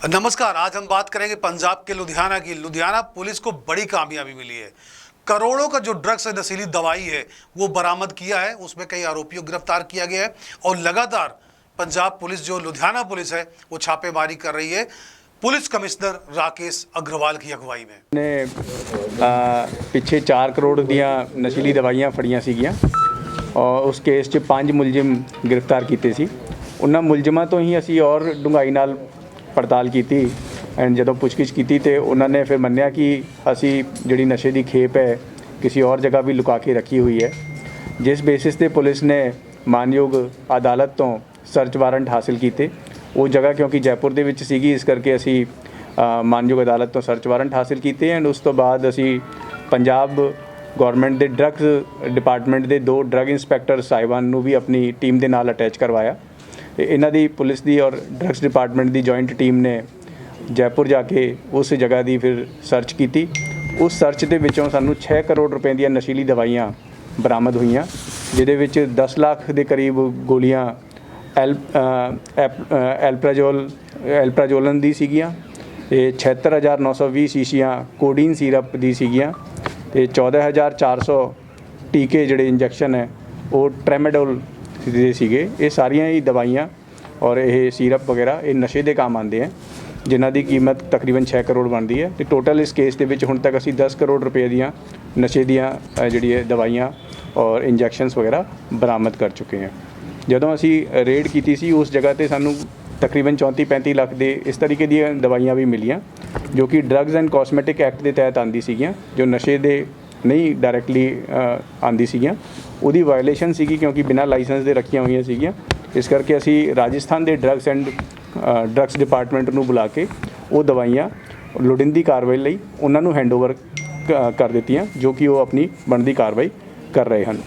नमस्कार। आज हम बात करेंगे पंजाब के लुधियाना की। लुधियाना पुलिस को बड़ी कामयाबी मिली है। करोड़ों का जो ड्रग्स है, नशीली दवाई है, वो बरामद किया है। उसमें कई आरोपियों को गिरफ्तार किया गया है और लगातार पंजाब पुलिस, जो लुधियाना पुलिस है, वो छापेमारी कर रही है पुलिस कमिश्नर राकेश अग्रवाल की अगुवाई में। ने पिछे 4 करोड़ दियां नशीली दवाइयां फड़ियां सीगियां और उस केस 'ਚ 5 मुलजिम गिरफ्तार ਕੀਤੇ ਸੀ। ਉਹਨਾਂ ਮੁਲਜ਼ਮਾਂ ਤੋਂ ਹੀ ਅਸੀਂ ਔਰ ਡੂੰਘਾਈ ਨਾਲ ਪੜਤਾਲ ਕੀਤੀ ਐਂਡ ਜਦੋਂ ਪੁੱਛਗਿੱਛ ਕੀਤੀ ਤੇ ਉਹਨਾਂ ਨੇ ਫਿਰ ਮੰਨਿਆ ਕਿ ਅਸੀਂ ਜਿਹੜੀ ਨਸ਼ੇ ਦੀ ਖੇਪ ਹੈ ਕਿਸੇ ਹੋਰ ਜਗ੍ਹਾ ਵੀ ਲੁਕਾ ਕੇ ਰੱਖੀ ਹੋਈ ਹੈ, ਜਿਸ ਬੇਸਿਸ ਤੇ ਪੁਲਿਸ ਨੇ ਮਾਨਯੋਗ ਅਦਾਲਤ ਤੋਂ ਸਰਚ ਵਾਰੰਟ ਹਾਸਿਲ ਕੀਤੇ। ਉਹ ਜਗ੍ਹਾ ਕਿਉਂਕਿ ਜੈਪੁਰ ਦੇ ਵਿੱਚ ਸੀਗੀ, ਇਸ ਕਰਕੇ ਅਸੀਂ ਮਾਨਯੋਗ ਅਦਾਲਤ ਤੋਂ ਸਰਚ ਵਾਰੰਟ ਹਾਸਿਲ ਕੀਤੇ ਐਂਡ ਉਸ ਤੋਂ ਬਾਅਦ ਅਸੀਂ ਪੰਜਾਬ ਗੌਰਮੈਂਟ ਦੇ ਡਰੱਗਸ ਡਿਪਾਰਟਮੈਂਟ ਦੇ 2 ਡਰੱਗ ਇੰਸਪੈਕਟਰ ਸਾਹਿਬਾਨ ਨੂੰ ਵੀ ਆਪਣੀ ਟੀਮ ਦੇ ਨਾਲ ਅਟੈਚ ਕਰਵਾਇਆ। ਤੇ ਇਹਨਾਂ ਦੀ ਪੁਲਿਸ ਦੀ ਔਰ ਡਰੱਗਸ ਡਿਪਾਰਟਮੈਂਟ ਦੀ ਜੁਆਇੰਟ ਟੀਮ ਨੇ ਜੈਪੁਰ ਜਾ ਕੇ ਉਸ ਜਗ੍ਹਾ ਦੀ ਫਿਰ ਸਰਚ ਕੀਤੀ। ਉਸ ਸਰਚ ਦੇ ਵਿੱਚੋਂ ਸਾਨੂੰ 6 ਕਰੋੜ ਰੁਪਏ ਦੀਆਂ ਨਸ਼ੀਲੀ ਦਵਾਈਆਂ ਬਰਾਮਦ ਹੋਈਆਂ, ਜਿਹਦੇ ਵਿੱਚ 10 ਲੱਖ ਦੇ ਕਰੀਬ ਗੋਲੀਆਂ ਐਲਪਰਾਜੋਲਨ ਦੀ ਸੀਗੀਆਂ ਤੇ 76920 ਸ਼ੀਸ਼ੀਆਂ ਕੋਡੀਨ ਸਿਰਪ ਦੀ ਸੀਗੀਆਂ ਤੇ 14400 ਟੀਕੇ ਜਿਹੜੇ ਇੰਜੈਕਸ਼ਨ ਹੈ ਉਹ ਟ੍ਰੈਮਾਡੋਲ ਦੇ ਸੀਗੇ। ਇਹ ਸਾਰੀਆਂ ਹੀ ਦਵਾਈਆਂ ਔਰ ਇਹ ਸਿਰਪ ਵਗੈਰਾ ਇਹ ਨਸ਼ੇ ਦੇ ਕੰਮ ਆਉਂਦੇ ਹੈ, ਜਿਨ੍ਹਾਂ ਦੀ ਕੀਮਤ ਤਕਰੀਬਨ 6 ਕਰੋੜ ਬਣਦੀ ਹੈ ਤੇ ਟੋਟਲ ਇਸ ਕੇਸ ਦੇ ਵਿੱਚ ਹੁਣ ਤੱਕ ਅਸੀਂ 10 ਕਰੋੜ ਰੁਪਏ ਦੀਆਂ ਨਸ਼ੇ ਦੀਆਂ ਜਿਹੜੀ ਦਵਾਈਆਂ ਔਰ ਇੰਜੈਕਸ਼ਨਸ ਵਗੈਰਾ ਬਰਾਮਦ ਕਰ ਚੁੱਕੇ ਹਾਂ। ਜਦੋਂ ਅਸੀਂ ਰੇਡ ਕੀਤੀ ਸੀ ਉਸ ਜਗ੍ਹਾ 'ਤੇ ਸਾਨੂੰ ਤਕਰੀਬਨ 34-35 ਲੱਖ ਦੇ ਇਸ ਤਰੀਕੇ ਦੀਆਂ ਦਵਾਈਆਂ ਵੀ ਮਿਲੀਆਂ, ਜੋ ਕਿ ਡਰੱਗਸ ਐਂਡ ਕਾਸਮੈਟਿਕ ਐਕਟ ਦੇ ਤਹਿਤ ਆਉਂਦੀ ਸੀਗੀਆਂ, ਜੋ ਨਸ਼ੇ ਦੇ ਨਹੀਂ ਡਾਇਰੈਕਟਲੀ ਆਉਂਦੀ ਸੀਗੀਆਂ। ਉਹਦੀ ਵਾਇਲੇਸ਼ਨ ਸੀਗੀ ਕਿਉਂਕਿ ਬਿਨਾਂ ਲਾਇਸੈਂਸ ਦੇ ਰੱਖੀਆਂ ਹੋਈਆਂ ਸੀਗੀਆਂ। ਇਸ ਕਰਕੇ ਅਸੀਂ ਰਾਜਸਥਾਨ ਦੇ ਡਰੱਗਸ ਡਿਪਾਰਟਮੈਂਟ ਨੂੰ ਬੁਲਾ ਕੇ ਉਹ ਦਵਾਈਆਂ ਲੋੜੀਂਦੀ ਕਾਰਵਾਈ ਲਈ ਉਹਨਾਂ ਨੂੰ ਹੈਂਡਓਵਰ ਕਰ ਦਿੱਤੀਆਂ, ਜੋ ਕਿ ਉਹ ਆਪਣੀ ਬਣਦੀ ਕਾਰਵਾਈ ਕਰ ਰਹੇ ਹਨ।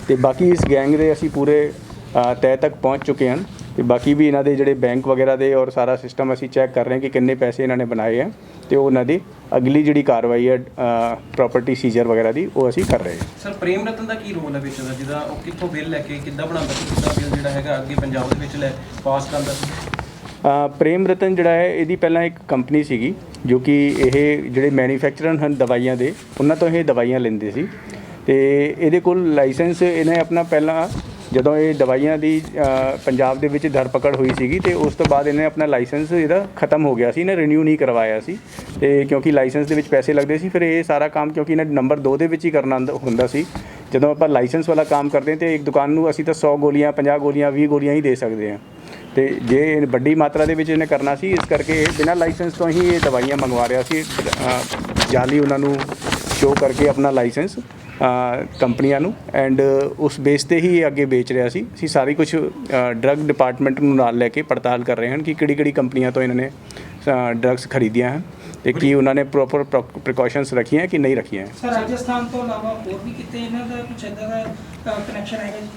ਤੇ ਬਾਕੀ ਇਸ ਗੈਂਗ ਦੇ ਅਸੀਂ ਪੂਰੇ ਤਹਿ ਤੱਕ ਪਹੁੰਚ ਚੁੱਕੇ ਹਨ ਤੇ ਬਾਕੀ ਵੀ ਇਹਨਾਂ ਦੇ ਜਿਹੜੇ ਬੈਂਕ ਵਗੈਰਾ ਦੇ ਔਰ ਸਾਰਾ ਸਿਸਟਮ ਅਸੀਂ ਚੈੱਕ ਕਰ ਰਹੇ ਹਾਂ ਕਿ ਕਿੰਨੇ ਪੈਸੇ ਇਹਨਾਂ ਨੇ ਬਣਾਏ ਹੈ ਤੇ ਉਹਨਾਂ ਦੀ ਅਗਲੀ ਜਿਹੜੀ ਕਾਰਵਾਈ ਹੈ ਪ੍ਰਾਪਰਟੀ ਸੀਜ਼ਰ ਵਗੈਰਾ ਦੀ ਉਹ ਅਸੀਂ ਕਰ ਰਹੇ ਹਾਂ। ਸਰ, ਪ੍ਰੇਮ ਰਤਨ ਦਾ ਕੀ ਰੋਲ ਹੈ ਵਿੱਚ ਦਾ, ਜਿਹਦਾ ਉਹ ਕਿੱਥੋਂ ਬਿੱਲ ਲੈ ਕੇ ਕਿੱਦਾਂ ਬਣਾਉਂਦਾ ਸੀ, ਕਿੱਦਾਂ ਬਿੱਲ ਜਿਹੜਾ ਹੈਗਾ ਅੱਗੇ ਪੰਜਾਬ ਦੇ ਵਿੱਚ ਲੈ ਪਾਸ ਕਰਦਾ ਸੀ? ਪ੍ਰੇਮ ਰਤਨ ਜਿਹੜਾ ਹੈ ਇਹਦੀ ਪਹਿਲਾਂ ਇੱਕ ਕੰਪਨੀ ਸੀਗੀ, ਜੋ ਕਿ ਇਹ ਜਿਹੜੇ ਮੈਨੂਫੈਕਚਰਰ ਹਨ ਦਵਾਈਆਂ ਦੇ, ਉਹਨਾਂ ਤੋਂ ਇਹ ਦਵਾਈਆਂ ਲੈਂਦੇ ਸੀ ਤੇ ਇਹਦੇ ਕੋਲ ਲਾਇਸੈਂਸ ਇਹਨੇ ਆਪਣਾ ਪਹਿਲਾਂ ਜਦੋਂ ਇਹ ਦਵਾਈਆਂ ਦੀ ਪੰਜਾਬ ਦੇ ਵਿੱਚ ਧਰਪਕੜ ਹੋਈ ਸੀਗੀ ਤੇ ਉਸ ਤੋਂ ਬਾਅਦ ਇਹਨੇ ਆਪਣਾ ਲਾਇਸੈਂਸ ਇਹਦਾ ਖਤਮ ਹੋ ਗਿਆ ਸੀ, ਇਹਨੇ ਰੀਨਿਊ ਨਹੀਂ ਕਰਵਾਇਆ ਸੀ ਤੇ ਕਿਉਂਕਿ ਲਾਇਸੈਂਸ ਦੇ ਵਿੱਚ ਪੈਸੇ ਲੱਗਦੇ ਸੀ, ਫਿਰ ਇਹ ਸਾਰਾ ਕੰਮ ਕਿਉਂਕਿ ਇਹਨੇ ਨੰਬਰ 2 ਦੇ ਵਿੱਚ ਹੀ ਕਰਨਾ ਹੁੰਦਾ ਸੀ। ਜਦੋਂ ਆਪਾਂ ਲਾਇਸੈਂਸ ਵਾਲਾ ਕੰਮ ਕਰਦੇ ਹਾਂ ਤੇ ਇੱਕ ਦੁਕਾਨ ਨੂੰ ਅਸੀਂ ਤਾਂ 100 ਗੋਲੀਆਂ 50 ਗੋਲੀਆਂ 20 ਗੋਲੀਆਂ ਹੀ ਦੇ ਸਕਦੇ ਹਾਂ ਤੇ ਜੇ ਵੱਡੀ ਮਾਤਰਾ ਦੇ ਵਿੱਚ ਇਹਨੇ ਕਰਨਾ ਸੀ, ਇਸ ਕਰਕੇ ਇਹ ਬਿਨਾਂ ਲਾਇਸੈਂਸ ਤੋਂ ਹੀ ਇਹ ਦਵਾਈਆਂ ਮੰਗਵਾ ਰਿਹਾ ਸੀ, ਜਾਲੀ ਉਹਨਾਂ ਨੂੰ ਸ਼ੋਅ ਕਰਕੇ ਆਪਣਾ ਲਾਇਸੈਂਸ ਕੰਪਨੀਆਂ ਨੂੰ ਐਂਡ ਉਸ ਬੇਸ 'ਤੇ ਹੀ ਅੱਗੇ ਵੇਚ ਰਿਹਾ ਸੀ। ਅਸੀਂ ਸਾਰੀ ਕੁਛ ਡਰੱਗ ਡਿਪਾਰਟਮੈਂਟ ਨੂੰ ਨਾਲ ਲੈ ਕੇ ਪੜਤਾਲ ਕਰ ਰਹੇ ਹਨ ਕਿ ਕਿਹੜੀ ਕੰਪਨੀਆਂ ਤੋਂ ਇਹਨਾਂ ਨੇ ਡਰੱਗਸ ਖਰੀਦੀਆਂ ਹਨ ਤੇ ਕੀ ਉਹਨਾਂ ਨੇ ਪ੍ਰੋਪਰ ਪ੍ਰੀਕਾਸ਼ਨਸ ਰੱਖੀਆਂ ਕਿ ਨਹੀਂ ਰੱਖੀਆਂ। ਸਰ, ਰਾਜਸਥਾਨ ਤੋਂ ਇਲਾਵਾ ਹੋਰ ਵੀ ਕਿਤੇ ਇਹਨਾਂ ਦਾ ਕੁਛ ਇੱਦਾਂ ਦਾ ਕਨੈਕਸ਼ਨ ਹੈਗਾ ਜੀ?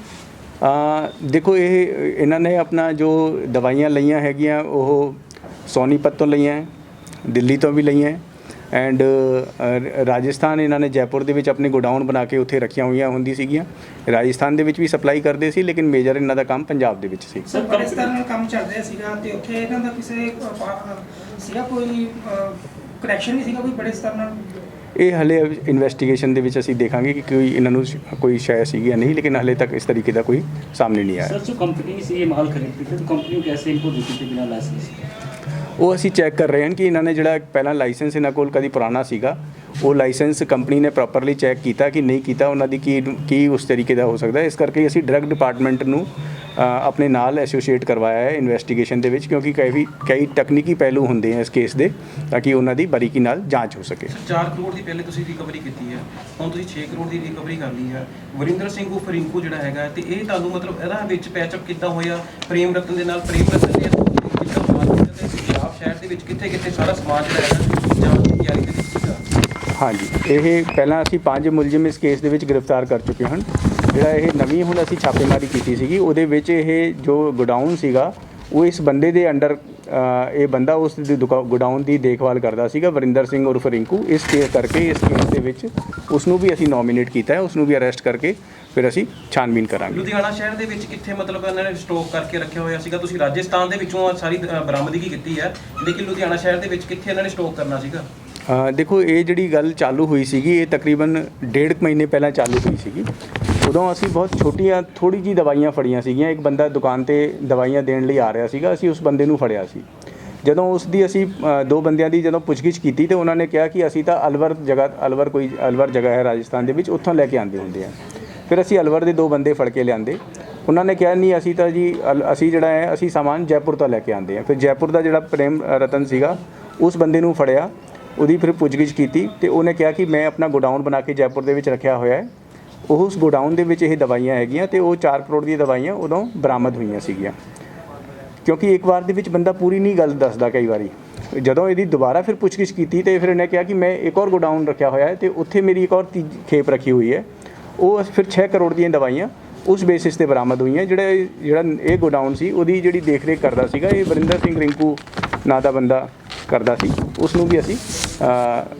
ਦੇਖੋ, ਇਹ ਇਹਨਾਂ ਨੇ ਆਪਣਾ ਜੋ ਦਵਾਈਆਂ ਲਈਆਂ ਹੈਗੀਆਂ ਉਹ ਸੋਨੀਪਤ ਤੋਂ ਲਈਆਂ, ਦਿੱਲੀ ਤੋਂ ਵੀ ਲਈਆਂ ਐਂਡ ਰਾਜਸਥਾਨ ਇਹਨਾਂ ਨੇ ਜੈਪੁਰ ਦੇ ਵਿੱਚ ਆਪਣੇ ਗੋਡਾਊਨ ਬਣਾ ਕੇ ਉੱਥੇ ਰੱਖੀਆਂ ਹੋਈਆਂ ਹੁੰਦੀ ਸੀਗੀਆਂ। ਰਾਜਸਥਾਨ ਦੇ ਵਿੱਚ ਵੀ ਸਪਲਾਈ ਕਰਦੇ ਸੀ, ਲੇਕਿਨ ਮੇਜਰ ਇਹਨਾਂ ਦਾ ਕੰਮ ਪੰਜਾਬ ਦੇ ਵਿੱਚ ਸੀ। ਸਰ, ਪਾਕਿਸਤਾਨ ਨਾਲ ਕੰਮ ਚੱਲ ਰਿਹਾ ਸੀਗਾ ਤੇ ਉੱਥੇ ਇਹਨਾਂ ਦਾ ਕਿਸੇ ਸੀਗਾ ਕੋਈ ਕਨੈਕਸ਼ਨ ਨਹੀਂ ਸੀਗਾ ਕੋਈ ਬੜੇ ਸਤਰ ਨਾਲ? ਇਹ ਹਲੇ ਇਨਵੈਸਟੀਗੇਸ਼ਨ ਦੇ ਵਿੱਚ ਅਸੀਂ ਦੇਖਾਂਗੇ ਕਿ ਕੋਈ ਇਹਨਾਂ ਨੂੰ ਕੋਈ ਸ਼ੈ ਸੀਗੀ ਜਾਂ ਨਹੀਂ, ਲੇਕਿਨ ਹਲੇ ਤੱਕ ਇਸ ਤਰੀਕੇ ਦਾ ਕੋਈ ਸਾਹਮਣੇ ਨਹੀਂ ਆਇਆ। सर, जो कंपनी से ये माल खरीदती थी तो कंपनी को कैसे इनको देती थी बिना लाइसेंस? ਉਹ ਅਸੀਂ ਚੈੱਕ ਕਰ ਰਹੇ ਹਾਂ ਕਿ ਇਹਨਾਂ ਨੇ ਜਿਹੜਾ ਪਹਿਲਾਂ ਲਾਇਸੈਂਸ ਇਹਨਾਂ ਕੋਲ ਕਦੀ ਪੁਰਾਣਾ ਸੀਗਾ, ਉਹ ਲਾਇਸੈਂਸ ਕੰਪਨੀ ਨੇ ਪ੍ਰੋਪਰਲੀ ਚੈੱਕ ਕੀਤਾ ਕਿ ਨਹੀਂ ਕੀਤਾ, ਉਹਨਾਂ ਦੀ ਕੀ ਉਸ ਤਰੀਕੇ ਦਾ ਹੋ ਸਕਦਾ। ਇਸ ਕਰਕੇ ਅਸੀਂ ਡਰੱਗ ਡਿਪਾਰਟਮੈਂਟ ਨੂੰ ਆਪਣੇ ਨਾਲ ਐਸੋਸੀਏਟ ਕਰਵਾਇਆ ਹੈ ਇਨਵੈਸਟੀਗੇਸ਼ਨ ਦੇ ਵਿੱਚ, ਕਿਉਂਕਿ ਕਈ ਤਕਨੀਕੀ ਪਹਿਲੂ ਹੁੰਦੇ ਆ ਇਸ ਕੇਸ ਦੇ, ਤਾਂ ਕਿ ਉਹਨਾਂ ਦੀ ਬਾਰੀਕੀ ਨਾਲ ਜਾਂਚ ਹੋ ਸਕੇ। 4 ਕਰੋੜ ਦੀ ਪਹਿਲੇ ਤੁਸੀਂ ਰਿਕਵਰੀ ਕੀਤੀ ਹੈ, ਹੁਣ ਤੁਸੀਂ 6 ਕਰੋੜ ਦੀ ਰਿਕਵਰੀ ਕਰ ਲਈ ਹੈ। ਵਰਿੰਦਰ ਸਿੰਘ ਉਰਫ ਰਿੰਕੂ ਜਿਹੜਾ ਹੈਗਾ ਤੇ ਇਹ ਤੁਹਾਨੂੰ ਮਤਲਬ ਇਹਦਾ ਵਿੱਚ ਪੈਚਅਪ ਕਿੱਦਾਂ ਹੋਇਆ ਪ੍ਰੇਮ ਰਤਨ ਦੇ ਨਾਲ? ਪ੍ਰੇਮ ਰਤਨ ਨੇ ਕਿੱਦਾਂ ਪੰਜਾਬ ਸ਼ਹਿਰ ਦੇ ਵਿੱਚ ਕਿੱਥੇ ਸਾਰਾ ਸਮਾਨ ਜਿਹੜਾ ਹੈਗਾ ਜਾਣ ਦੀ ਤਿਆਰੀ ਦੇ ਵਿੱਚ ਸੀਗਾ? ਹਾਂਜੀ, ਇਹ ਪਹਿਲਾਂ ਅਸੀਂ 5 ਮੁਲਜ਼ਮ ਇਸ ਕੇਸ ਦੇ ਵਿੱਚ ਗ੍ਰਿਫਤਾਰ ਕਰ ਚੁੱਕੇ ਹਨ। ਜਿਹੜਾ ਇਹ ਨਵੀਂ ਹੁਣ ਅਸੀਂ ਛਾਪੇਮਾਰੀ ਕੀਤੀ ਸੀਗੀ, ਉਹਦੇ ਵਿੱਚ ਇਹ ਜੋ ਗੋਡਾਊਨ ਸੀਗਾ ਉਹ ਇਸ ਬੰਦੇ ਦੇ ਅੰਡਰ ਇਹ ਬੰਦਾ ਉਸ ਦੀ ਗੋਡਾਊਨ ਦੀ ਦੇਖਭਾਲ ਕਰਦਾ ਸੀਗਾ, ਵਰਿੰਦਰ ਸਿੰਘ ਉਰਫ ਰਿੰਕੂ। ਇਸ ਕੇਸ ਕਰਕੇ ਇਸ ਕੇਸ ਦੇ ਵਿੱਚ ਉਸ ਨੂੰ ਵੀ ਅਸੀਂ ਨੋਮੀਨੇਟ ਕੀਤਾ ਹੈ, ਉਸ ਨੂੰ ਵੀ ਅਰੈਸਟ ਕਰਕੇ ਫਿਰ ਅਸੀਂ ਛਾਨਬੀਨ ਕਰਾਂਗੇ। ਲੁਧਿਆਣਾ ਸ਼ਹਿਰ ਦੇ ਵਿੱਚ ਕਿੱਥੇ ਮਤਲਬ ਇਹਨਾਂ ਨੇ ਸਟਾਕ ਕਰਕੇ ਰੱਖਿਆ ਹੋਇਆ ਸੀਗਾ? ਤੁਸੀਂ ਰਾਜਸਥਾਨ ਦੇ ਵਿੱਚੋਂ ਸਾਰੀ ਬਰਾਮਦਗੀ ਕੀਤੀ ਹੈ, ਲੇਕਿਨ ਲੁਧਿਆਣਾ ਸ਼ਹਿਰ ਦੇ ਵਿੱਚ ਕਿੱਥੇ ਇਹਨਾਂ ਨੇ ਸਟਾਕ ਕਰਨਾ ਸੀਗਾ? ਦੇਖੋ, ਇਹ ਜਿਹੜੀ ਗੱਲ ਚਾਲੂ ਹੋਈ ਸੀਗੀ, ਇਹ ਤਕਰੀਬਨ 1.5 ਮਹੀਨੇ ਪਹਿਲਾਂ ਚਾਲੂ ਹੋਈ ਸੀਗੀ। ਉਦੋਂ ਅਸੀਂ ਬਹੁਤ ਛੋਟੀਆਂ ਥੋੜੀ ਜਿਹੀ ਦਵਾਈਆਂ ਫੜੀਆਂ ਸੀਗੀਆਂ। ਇੱਕ ਬੰਦਾ ਦੁਕਾਨ ਤੇ ਦਵਾਈਆਂ ਦੇਣ ਲਈ ਆ ਰਿਹਾ ਸੀਗਾ, ਅਸੀਂ ਉਸ ਬੰਦੇ ਨੂੰ ਫੜਿਆ ਸੀ। ਜਦੋਂ ਉਸ ਦੀ ਅਸੀਂ 2 ਬੰਦਿਆਂ ਦੀ ਜਦੋਂ ਪੁੱਛਗਿੱਛ ਕੀਤੀ ਤੇ ਉਹਨਾਂ ਨੇ ਕਿਹਾ ਕਿ ਅਸੀਂ ਤਾਂ ਅਲਵਰ ਜਗ੍ਹਾ ਹੈ ਰਾਜਸਥਾਨ ਦੇ ਵਿੱਚ, ਉੱਥੋਂ ਲੈ ਕੇ ਆਉਂਦੇ ਹੁੰਦੇ ਆ। ਫਿਰ ਅਸੀਂ ਅਲਵਰ ਦੇ 2 ਬੰਦੇ ਫੜ ਕੇ ਲਿਆਂਦੇ। ਉਹਨਾਂ ਨੇ ਕਿਹਾ ਨਹੀਂ, ਅਸੀਂ ਤਾਂ ਜੀ ਅਸੀਂ ਜਿਹੜਾ ਹੈ ਅਸੀਂ ਸਾਮਾਨ ਜੈਪੁਰ ਤੋਂ ਲੈ ਕੇ ਆਉਂਦੇ ਆ। ਫਿਰ ਜੈਪੁਰ ਦਾ ਜਿਹੜਾ ਪ੍ਰੇਮ ਰਤਨ ਸੀਗਾ, ਉਸ ਬੰਦੇ ਨੂੰ ਫੜਿਆ, ਉਹਦੀ ਫਿਰ ਪੁੱਛਗਿੱਛ ਕੀਤੀ ਤੇ ਉਹਨੇ ਕਿਹਾ ਕਿ ਮੈਂ ਆਪਣਾ ਗੋਡਾਊਨ ਬਣਾ ਕੇ ਜੈਪੁਰ ਦੇ ਵਿੱਚ ਰੱਖਿਆ ਹੋਇਆ ਹੈ। ਉਸ ਗੋਡਾਊਨ ਦੇ ਵਿੱਚ ਇਹ ਦਵਾਈਆਂ ਹੈਗੀਆਂ ਤੇ ਉਹ 4 ਕਰੋੜ ਦੀਆਂ ਦਵਾਈਆਂ ਉਦੋਂ ਬਰਾਮਦ ਹੋਈਆਂ ਸੀਗੀਆਂ। ਕਿਉਂਕਿ ਇੱਕ ਵਾਰ ਦੇ ਵਿੱਚ ਬੰਦਾ ਪੂਰੀ ਨਹੀਂ ਗੱਲ ਦੱਸਦਾ। ਕਈ ਵਾਰੀ ਜਦੋਂ ਇਹਦੀ ਦੁਬਾਰਾ ਫਿਰ ਪੁੱਛਗਿੱਛ ਕੀਤੀ ਤੇ ਫਿਰ ਇਹਨੇ ਕਿਹਾ ਕਿ ਮੈਂ ਇੱਕ ਹੋਰ ਗੋਡਾਊਨ ਰੱਖਿਆ ਹੋਇਆ ਹੈ ਤੇ ਉੱਥੇ ਮੇਰੀ ਇੱਕ ਹੋਰ ਖੇਪ ਰੱਖੀ ਹੋਈ ਹੈ। ਉਹ ਫਿਰ 6 ਕਰੋੜ ਦੀਆਂ ਦਵਾਈਆਂ ਉਸ ਬੇਸਿਸ ਤੇ ਬਰਾਮਦ ਹੋਈਆਂ। ਜਿਹੜਾ ਇਹ ਗੋਡਾਊਨ ਸੀ, ਉਹਦੀ ਜਿਹੜੀ ਦੇਖ ਰੇਖ ਕਰਦਾ ਸੀਗਾ, ਇਹ ਵਰਿੰਦਰ ਸਿੰਘ ਰਿੰਕੂ ਨਾਂ ਦਾ ਬੰਦਾ ਕਰਦਾ ਸੀ। ਉਸ ਨੂੰ ਵੀ ਅਸੀਂ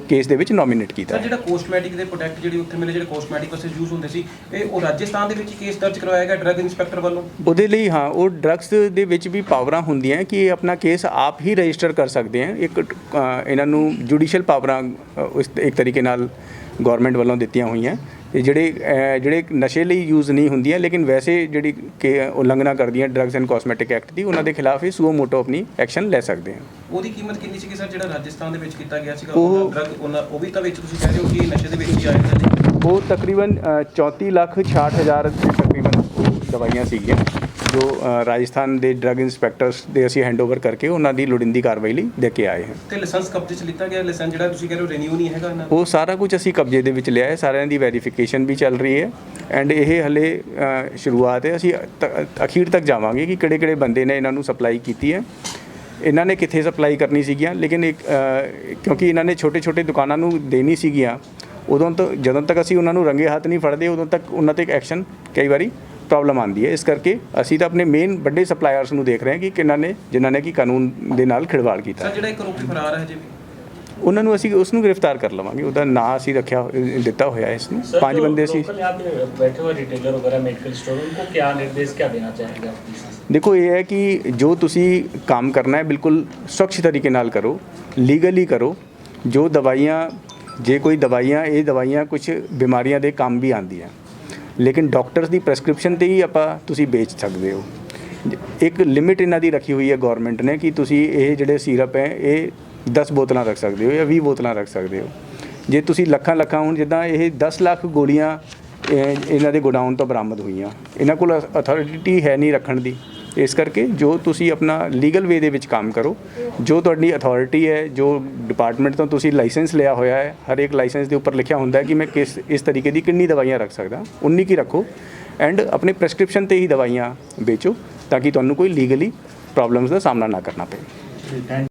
ਕੇਸ ਦੇ ਵਿੱਚ ਨੋਮੀਨੇਟ ਕੀਤਾ। ਸਰ, ਜਿਹੜਾ ਕੋਸਮੈਟਿਕ ਦੇ ਪ੍ਰੋਡਕਟ ਜਿਹੜੇ ਉੱਥੇ ਮਿਲੇ, ਜਿਹੜੇ ਕੋਸਮੈਟਿਕ ਵਾਸਤੇ ਯੂਜ਼ ਹੁੰਦੇ ਸੀ, ਉਹ ਰਾਜਸਥਾਨ ਦੇ ਵਿੱਚ ਕੇਸ ਦਰਜ ਕਰਵਾਇਆ ਗਿਆ ਡਰੱਗ ਇੰਸਪੈਕਟਰ ਵੱਲੋਂ? ਉਹਦੇ ਲਈ ਹਾਂ, ਉਹ ਡਰੱਗਸ ਦੇ ਵਿੱਚ ਵੀ ਪਾਵਰਾਂ ਹੁੰਦੀਆਂ ਕਿ ਇਹ ਆਪਣਾ ਕੇਸ ਆਪ ਹੀ ਰਜਿਸਟਰ ਕਰ ਸਕਦੇ ਆ। ਇੱਕ ਇਹਨਾਂ ਨੂੰ ਜੁਡੀਸ਼ੀਅਲ ਪਾਵਰਾਂ ਇੱਕ ਤਰੀਕੇ ਨਾਲ ਗਵਰਨਮੈਂਟ ਵੱਲੋਂ ਦਿੱਤੀਆਂ ਹੋਈਆਂ। ਤੇ ਜਿਹੜੇ ਨਸ਼ੇ ਲਈ ਯੂਜ਼ ਨਹੀਂ ਹੁੰਦੀਆਂ, ਲੇਕਿਨ ਵੈਸੇ ਜਿਹੜੀ ਕਿ ਉਲੰਘਣਾ ਕਰਦੀਆਂ ਡਰੱਗਸ ਐਂਡ ਕਾਸਮੈਟਿਕ ਐਕਟ ਦੀ, ਉਹਨਾਂ ਦੇ ਖਿਲਾਫ ਹੀ ਸੂਓ ਮੋਟੋ ਆਪਣੀ ਐਕਸ਼ਨ ਲੈ ਸਕਦੇ ਹਾਂ। ਉਹਦੀ ਕੀਮਤ ਕਿੰਨੀ ਸੀਗੀ ਸਰ, ਜਿਹੜਾ ਰਾਜਸਥਾਨ ਦੇ ਵਿੱਚ ਕੀਤਾ ਗਿਆ ਸੀਗਾ ਉਹ ਡਰੱਗ? ਉਹ ਵੀ ਤਾਂ ਵਿੱਚ ਤੁਸੀਂ ਕਹਿ ਰਹੇ ਹੋ ਕਿ ਨਸ਼ੇ ਦੇ ਵਿੱਚ ਹੀ ਆਏਗਾ ਜੀ? ਉਹ ਤਕਰੀਬਨ 34,60,000 ਤਕਰੀਬਨ ਦਵਾਈਆਂ ਸੀਗੀਆਂ ਜੋ ਰਾਜਸਥਾਨ ਦੇ ਡਰੱਗ ਇੰਸਪੈਕਟਰਸ ਦੇ ਅਸੀਂ ਹੈਂਡਓਵਰ ਕਰਕੇ ਉਹਨਾਂ ਦੀ ਲੋੜੀਂਦੀ ਕਾਰਵਾਈ ਲਈ ਦੇ ਕੇ ਆਏ ਹਾਂ। ਤੇ ਲਾਇਸੈਂਸ ਕਬਜ਼ੇ 'ਚ ਲਿੱਤਾ ਗਿਆ? ਲਾਇਸੈਂਸ ਜਿਹੜਾ ਤੁਸੀਂ ਕਹਿ ਰਹੇ ਹੋ ਰੀਨਿਊ ਨਹੀਂ ਹੈਗਾ ਇਹਨਾਂ ਦਾ? ਉਹ ਸਾਰਾ ਕੁਝ ਅਸੀਂ ਕਬਜ਼ੇ ਦੇ ਵਿੱਚ ਲਿਆ ਹੈ। ਸਾਰਿਆਂ ਦੀ ਵੈਰੀਫਿਕੇਸ਼ਨ ਵੀ ਚੱਲ ਰਹੀ ਹੈ ਐਂਡ ਇਹ ਹਲੇ ਸ਼ੁਰੂਆਤ ਹੈ। ਅਸੀਂ ਅਖੀਰ ਤੱਕ ਜਾਵਾਂਗੇ ਕਿ ਕਿਹੜੇ ਬੰਦੇ ਨੇ ਇਹਨਾਂ ਨੂੰ ਸਪਲਾਈ ਕੀਤੀ ਹੈ, ਇਹਨਾਂ ਨੇ ਕਿੱਥੇ ਸਪਲਾਈ ਕਰਨੀ ਸੀਗੀਆਂ। ਲੇਕਿਨ ਕਿਉਂਕਿ ਇਹਨਾਂ ਨੇ ਛੋਟੇ ਦੁਕਾਨਾਂ ਨੂੰ ਦੇਣੀ ਸੀਗੀਆਂ, ਉਦੋਂ ਤੋਂ ਜਦੋਂ ਤੱਕ ਅਸੀਂ ਉਹਨਾਂ ਨੂੰ ਰੰਗੇ ਹੱਥ ਨਹੀਂ ਫੜਦੇ, ਉਦੋਂ ਤੱਕ ਉਹਨਾਂ 'ਤੇ ਐਕਸ਼ਨ ਕਈ ਵਾਰੀ ਪ੍ਰੋਬਲਮ ਆਉਂਦੀ ਹੈ। ਇਸ ਕਰਕੇ ਅਸੀਂ ਤਾਂ ਆਪਣੇ ਮੇਨ ਵੱਡੇ ਸਪਲਾਇਰਸ ਨੂੰ ਦੇਖ ਰਹੇ ਹਾਂ ਕਿ ਜਿਨ੍ਹਾਂ ਨੇ ਕਿ ਕਾਨੂੰਨ ਦੇ ਨਾਲ ਖਿਲਵਾੜ ਕੀਤਾ। ਸਰ, ਜਿਹੜਾ ਇੱਕ ਆਰੋਪੀ ਫਰਾਰ ਹੈ ਜੀ, ਉਹਨਾਂ ਨੂੰ ਅਸੀਂ ਉਸ ਨੂੰ ਗ੍ਰਿਫਤਾਰ ਕਰ ਲਵਾਂਗੇ। ਉਹਦਾ ਨਾਂ ਅਸੀਂ ਦਿੱਤਾ ਹੋਇਆ ਇਸ ਨੂੰ। 5 ਬੰਦੇ ਅਸੀਂ बैठे हुए रिटेलर वगैरह मेडिकल स्टोर, उनको क्या निर्देश क्या देना चाहेंगे? देखो, ये है कि जो तुसी काम करना है बिल्कुल स्वच्छ तरीके नाल करो, लीगली करो। जो दवाइयाँ जे कोई दवाइयाँ ये दवाइयाँ कुछ बीमारियां दे काम भी आंदियां, लेकिन डॉक्टर्स की प्रेसक्रिप्शन ते ही आपां तुसी बेच सकते हो। एक लिमिट इन्हां दी रखी हुई है गौरमेंट ने कि तुसी ये जिहड़े सिरप है ये 10 बोतलां रख सकते हो या 20 बोतलां रख सकते हो। जे तुसी ਲੱਖਾਂ ਹੁਣ ਜਿੱਦਾਂ ਇਹ 10 ਲੱਖ ਗੋਲੀਆਂ ਇਹਨਾਂ ਦੇ ਗੋਡਾਊਨ ਤੋਂ ਬਰਾਮਦ ਹੋਈਆਂ, ਇਹਨਾਂ ਕੋਲ ਅਥਾਰਟੀ ਹੈ ਨਹੀਂ ਰੱਖਣ ਦੀ। ਇਸ ਕਰਕੇ ਜੋ ਤੁਸੀਂ ਆਪਣਾ ਲੀਗਲ ਵੇ ਦੇ ਵਿੱਚ ਕੰਮ ਕਰੋ, ਜੋ ਤੁਹਾਡੀ ਅਥਾਰਟੀ ਹੈ, ਜੋ ਡਿਪਾਰਟਮੈਂਟ ਤੋਂ ਤੁਸੀਂ ਲਾਇਸੈਂਸ ਲਿਆ ਹੋਇਆ ਹੈ, ਹਰ ਇੱਕ ਲਾਇਸੈਂਸ ਦੇ ਉੱਪਰ ਲਿਖਿਆ ਹੁੰਦਾ ਹੈ ਕਿ ਮੈਂ ਇਸ ਤਰੀਕੇ ਦੀ ਕਿੰਨੀ ਦਵਾਈਆਂ ਰੱਖ ਸਕਦਾ, ਉਨੀ ਕੀ ਰੱਖੋ ਐਂਡ ਆਪਣੇ ਪ੍ਰੈਸਕ੍ਰਿਪਸ਼ਨ ਤੇ ਹੀ ਦਵਾਈਆਂ ਵੇਚੋ ਤਾਂ ਕਿ ਤੁਹਾਨੂੰ ਕੋਈ ਲੀਗਲੀ ਪ੍ਰੋਬਲਮਸ ਦਾ ਸਾਹਮਣਾ ਨਾ ਕਰਨਾ ਪਏ।